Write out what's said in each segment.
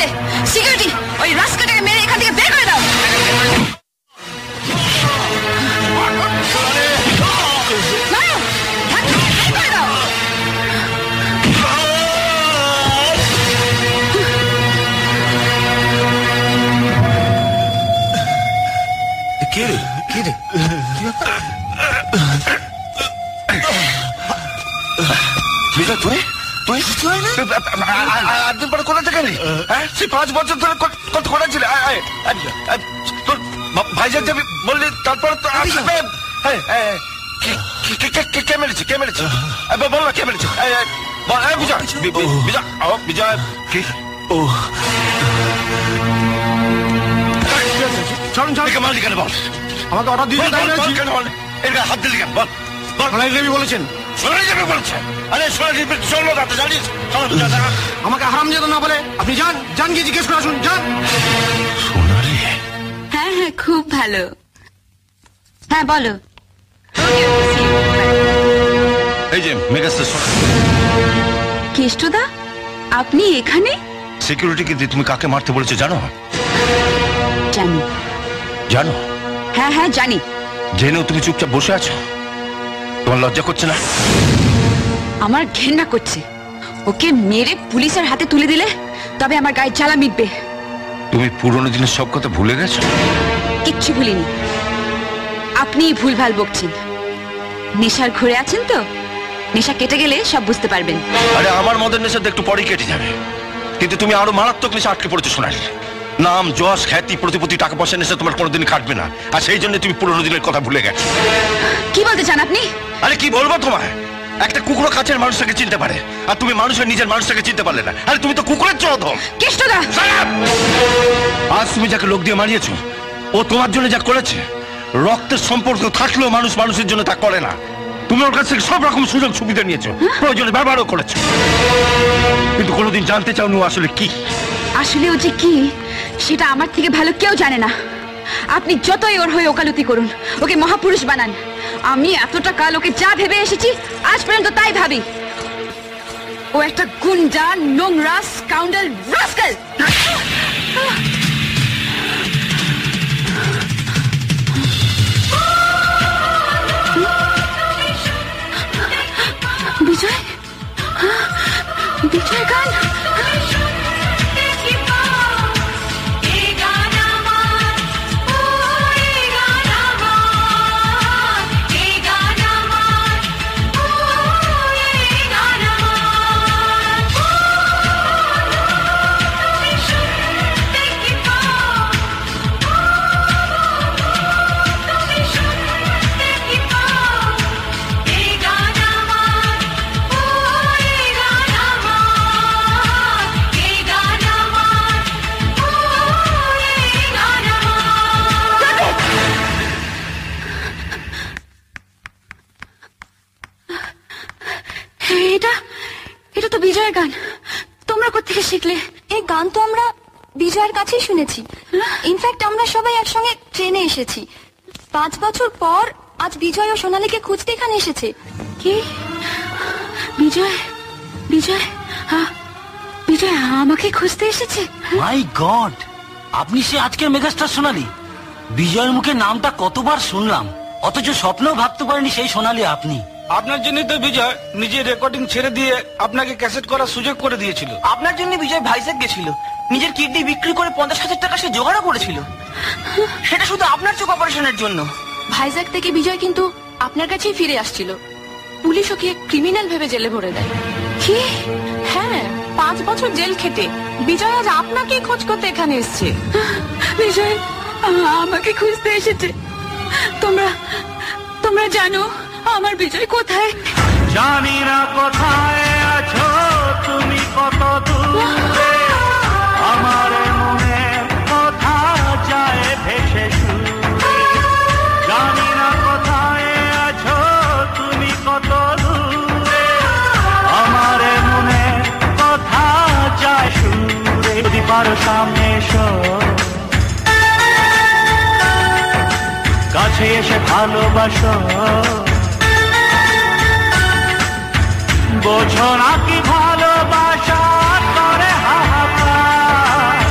ছেলে। সিকিউরিটি, ওই রাস্কাটাকে মেরে এখান থেকে বের করে দাও। একদিন পরে কোথা থেকে এলি? হ্যাঁ, সেই 5 বছর ধরে কোথায় ছিল? ভাইজান যাবি বললি, তারপরে তো কে মেরেছে? কে মেরেছে বল না, কে মেরেছে? বিজয়, বিজয়, বিজয় কি? ও মারলি কেন বল? আমাকে অর্ডার দিয়ে কেন বল? এর হাত দিলি কেন বল? বলেছেন আমাকে হারামজাদা না বলে আপনি যান, যান গিয়ে জিজ্ঞেস করে আসুন, যান। সোনালি? হ্যাঁ হ্যাঁ, খুব ভালো। হ্যাঁ বলো। এই যে মেগাস্টার কেষ্টদা, আপনি এখানে? সিকিউরিটি কে দিয়ে তুমি কাকে মারতে বলেছো জানো? জানি। জানো? হ্যাঁ হ্যাঁ জানি। জেনেও তুমি চুপচাপ বসে আছো? তোমার লজ্জা করছে না? আমার ঘেন্না করছে। ওকে মেরে পুলিশের হাতে তুলে দিলে তবে আমার গায়ে জ্বালা মিটবে। তুমি পুরনো দিনের সব কথা ভুলে গেছো? কিচ্ছু ভুলিনি। আপনি ভুলভাল বকছেন। নেশার ঘুরে আছেন তো? নেশা কেটে গেলে সব বুঝতে পারবেন। আরে আমার মদের নেশা একটু পরেই কেটে যাবে, কিন্তু তুমি আরো মারাত্মক নেশা আটকে পড়েছো সোনালি। নাম, যশ, খ্যাতি, প্রতিপত্তি, টাকা পয়সা নেশা তোমার কোনোদিন কাটবে না, আর সেই জন্য তুমি পুরনো দিনের কথা ভুলে গেছো। কি বলতে চান আপনি? আরে কি বলবো তোমায়? একটা কুকুর কাছের মানুষটাকে চিনতে পারে, আর তুমি মানুষের নিজের মানুষটাকে চিনতে পারলে না। আরে তুমি তো কুকুরের চোদম। কেষ্টদা, আজ তুমি যাকে লোক দিয়ে মারিয়েছো, ও তোমার জন্য যা করেছে, রক্তের সম্পর্ক থাকলেও মানুষ মানুষের জন্য তা করে না। তুমি ওর কাছ থেকে সব রকম সুযোগ সুবিধা নিয়েছো, প্রয়োজনে ব্যবহারও করেছো, কিন্তু কোনোদিন জানতে চাওনি ও আসলে কি। আসলে ও যে কি সেটা আমার থেকে ভালো কেউ জানে না। আপনি যতই ওর হয়ে ওকালতি করুন, ওকে মহাপুরুষ বানান, আমি এতটা কাল ওকে যা ভেবে এসেছি আজ পর্যন্ত তাই ভাবি। ও একটা গুন্ডা, নোংরা, স্কাউন্ডাল, রাস্কেল। বিজয়, বিজয় গান। এটা তো বিজয়ের গান। তোমরা কোত্থেকে শিখলে? এই গান তো আমরা বিজয়ের কাছেই শুনেছি। ইনফ্যাক্ট আমরা সবাই একসঙ্গে ট্রেনে এসেছি। 5 বছর পর আজ বিজয় ও সোনালীকে খুঁজতে এখানে এসেছে। কি? বিজয়, বিজয়, বিজয় আমাকে খুঁজতে এসেছে? মাই গড, আপনি সে আজকের মেগাস্টার সোনালী। বিজয়ের মুখে নামটা কতবার শুনলাম, অথচ স্বপ্নেও ভাবতে পারিনি সেই সোনালী আপনি। আপনার জন্যই তো বিজয় নিজের রেকর্ডিং ছেড়ে দিয়ে আপনাকে ক্যাসেট করার সুযোগ করে দিয়েছিল। আপনার জন্য বিজয় ভাইজ্যাক গেছিল, নিজের কিডনি বিক্রি করে 50,000 টাকা সে জোগাড় করেছিল, সেটা শুধু আপনার চোখ অপারেশনের জন্য। ভাইজ্যাক থেকে বিজয় কিন্তু আপনার কাছেই ফিরে আসছিল। পুলিশ ওকে ক্রিমিনাল ভেবে জেলে ভরে দেয়। কি? হ্যাঁ, 5 বছর জেল খেটে বিজয় আজ আপনাকে খোঁজ করতে এখানে এসেছে। বিজয় আমাকে খুঁজতে এসেছে। তোমরা তোমরা জানো আমার বিজয় কোথায়? জানি না কোথায় আছো তুমি, কত দূরে আমার মনে কথা যায় ভেসে সুরে। জানি না কোথায় আছো তুমি, কত দূরে আমার মনে কথা যায় সুরে। যদি পারো সামনে এসো, কাছে এসে ভালোবাসো, বোঝো না কি ভালোবাসা করে হাহাকার।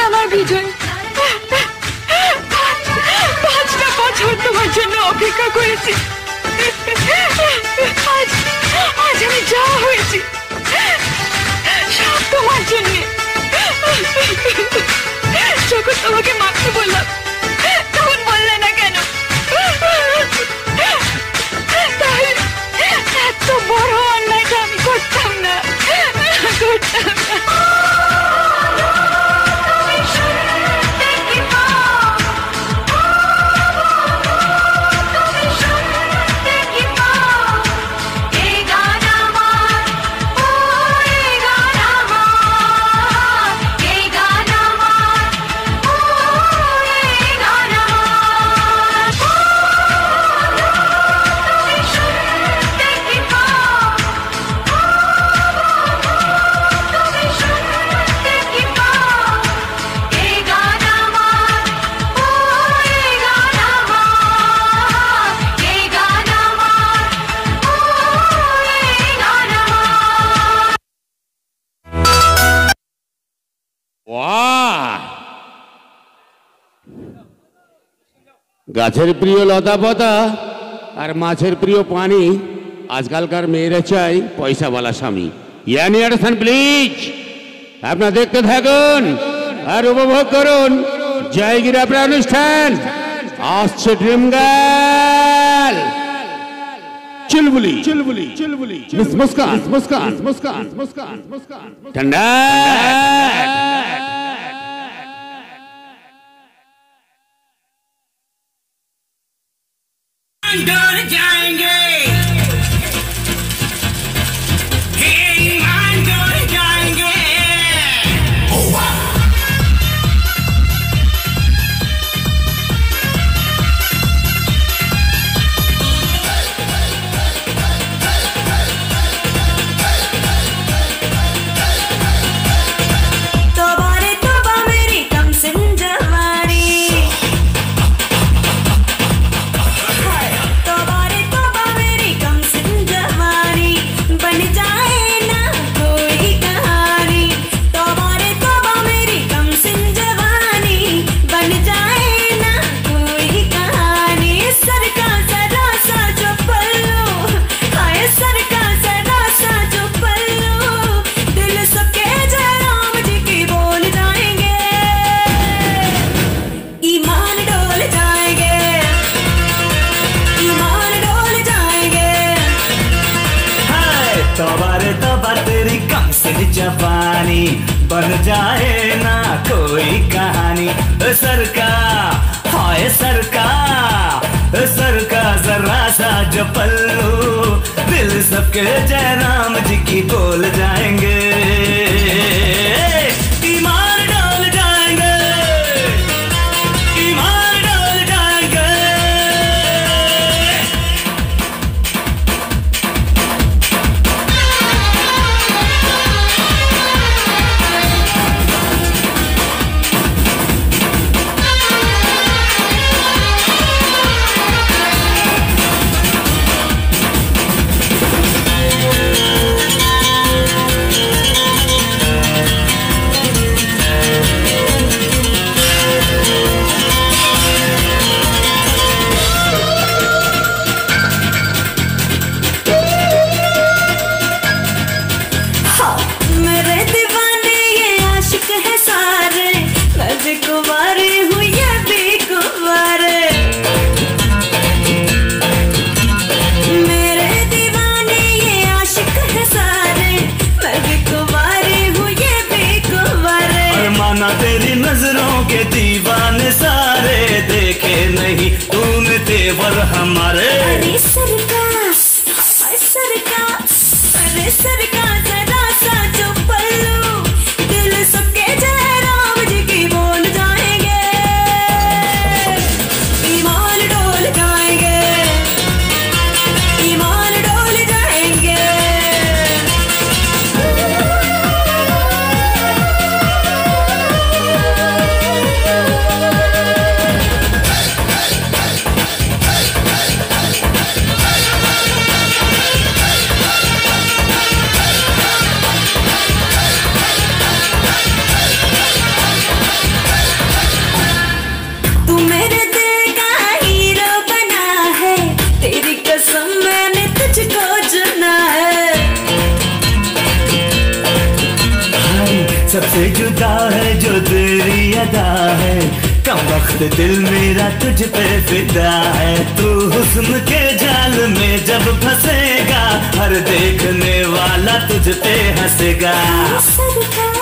আমার বিজয়, 5টা বছর তোমার জন্য অপেক্ষা করেছি। আজ আমি যা হয়েছি সব তোমার জন্য। যখন তোমাকে মারতে বললাম তখন বললে না কেন? তাহলে এত বড় অন্যায়টা আমি করতাম না, করতাম না। গাছের প্রিয় লতা পাতা আর মাছের প্রিয় পানি, আজকালকার মেয়েরা চাই পয়সাওয়ালা স্বামী। ইয়ানি আন্ডারস্ট্যান্ড প্লিজ। আপনারা দেখতে থাকুন আর উপভোগ করুন জয়গির আপনার অনুষ্ঠান। আসছে ড্রিম গার্ল চুলবুলি চুলবুলি চুলবুলি মিস মুস্কান মুস্কান মুস্কান মুস্কান মুস্কান ঠান্ডা। डर जाएंगे, डर जाएंगे। तोबा मेरी कम सिन जवानी, तोबा मेरी कम सिन जवानी, बन जाए ना कोई कहानी। तोबा मेरी कम सिन जवानी, बन जाए ना कोई कहानी। सर का जरा सा जो पल्लू, हाय सर का जरा सा जो पल्लू, दिल सबके जयराम जी की बोल जाएंगे, ईमान डोल जाएंगे, ईमान डोल जाएंगे। हाय तौबा रे तौबा तेरी कम सिन जवानी, बन जाए ना कोई कहानी। सर का हाय सर का जरा सा जो पल्लू, दिल सबके जयराम जी की बोल जाएंगे, ईमान डोल जाएंगे, ईमान डोल जाएंगे। हाँ, मेरे दीवाने ये आशिक है सारे, मैं भी कुंवारी हूँ ये भी कुंवारे। मेरे दीवाने ये आशिक है सारे, मैं भी कुंवारी हूँ ये भी कुंवारे। और माना तेरी नजरों के दीवाने सारे, देखे नहीं तूने तेवर हमारे। अरे सरकार, हाय सरकार, अरे सरकार जरा सा जो पल्लू, दिल सबके जयराम जी की बोल जाएंगे, ईमान डोल जाएंगे, ईमान डोल जाएंगे। तुझको चुना है। सबसे जुदा है जो तेरी अदा है, कम वक्त दिल मेरा तुझ पे फिदा है। तू हुस्न के जाल में जब फंसेगा, हर देखने वाला तुझ पे हंसेगा। सबका